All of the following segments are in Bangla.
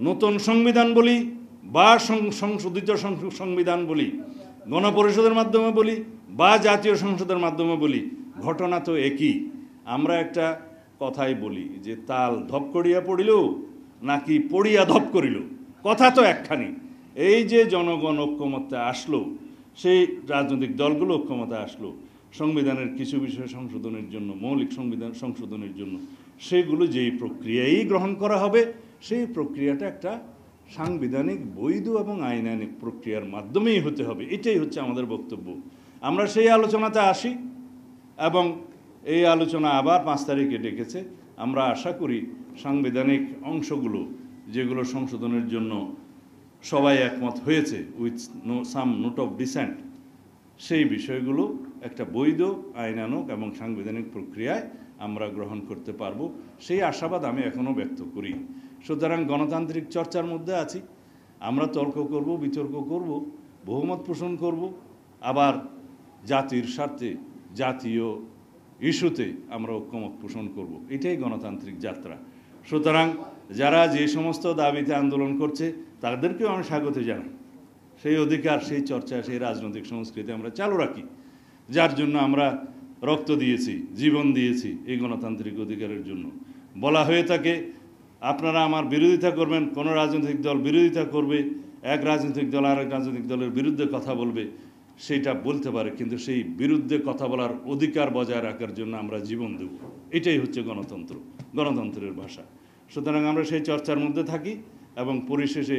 নতুন সংবিধান বলি বা সংশোধিত সংবিধান বলি, গণপরিষদের মাধ্যমে বলি বা জাতীয় সংসদের মাধ্যমে বলি, ঘটনা তো একই। আমরা একটা কথাই বলি যে তাল ধপ করিয়া পড়িল নাকি পড়িয়া ধপ করিল, কথা তো একখানি। এই যে জনগণ ঐক্যমত্যে আসলো, সেই রাজনৈতিক দলগুলো ঐক্যমতে আসলো সংবিধানের কিছু বিষয় সংশোধনের জন্য, মৌলিক সংবিধান সংশোধনের জন্য, সেগুলো যেই প্রক্রিয়াই গ্রহণ করা হবে সেই প্রক্রিয়াটা একটা সাংবিধানিক বৈধ এবং আইনানিক প্রক্রিয়ার মাধ্যমেই হতে হবে। এটাই হচ্ছে আমাদের বক্তব্য। আমরা সেই আলোচনাতে আসি এবং এই আলোচনা আবার 5 তারিখে ডেকেছে। আমরা আশা করি সাংবিধানিক অংশগুলো যেগুলো সংশোধনের জন্য সবাই একমত হয়েছে with some note of dissent, সেই বিষয়গুলো একটা বৈধ আইনানুগ এবং সাংবিধানিক প্রক্রিয়ায় আমরা গ্রহণ করতে পারবো, সেই আশাবাদ আমি এখনও ব্যক্ত করি। সুতরাং গণতান্ত্রিক চর্চার মধ্যে আছি। আমরা তর্ক করব, বিতর্ক করব, বহুমত পোষণ করব, আবার জাতির স্বার্থে জাতীয় ইস্যুতে আমরা ঐক্যমত পোষণ করব। এটাই গণতান্ত্রিক যাত্রা। সুতরাং যারা যে সমস্ত দাবিতে আন্দোলন করছে তাদেরকেও আমি স্বাগত জানাই। সেই অধিকার, সেই চর্চা, সেই রাজনৈতিক সংস্কৃতি আমরা চালু রাখি, যার জন্য আমরা রক্ত দিয়েছি, জীবন দিয়েছি এই গণতান্ত্রিক অধিকারের জন্য। বলা হয়ে থাকে আপনারা আমার বিরোধিতা করবেন, কোনো রাজনৈতিক দল বিরোধিতা করবে, এক রাজনৈতিক দল আরেক রাজনৈতিক দলের বিরুদ্ধে কথা বলবে, সেইটা বলতে পারে, কিন্তু সেই বিরুদ্ধে কথা বলার অধিকার বজায় রাখার জন্য আমরা জীবন দেব। এটাই হচ্ছে গণতন্ত্র, গণতন্ত্রের ভাষা। সুতরাং আমরা সেই চর্চার মধ্যে থাকি এবং পরিশেষে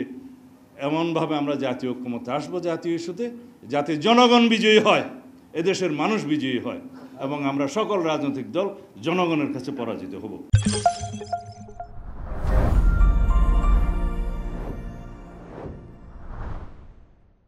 এমনভাবে আমরা জাতীয় ঐক্যমত্যে আসবো জাতীয় ইস্যুতে, যাতে জনগণ বিজয়ী হয়, এদেশের মানুষ বিজয়ী হয় এবং আমরা সকল রাজনৈতিক দল জনগণের কাছে পরাজিত হব।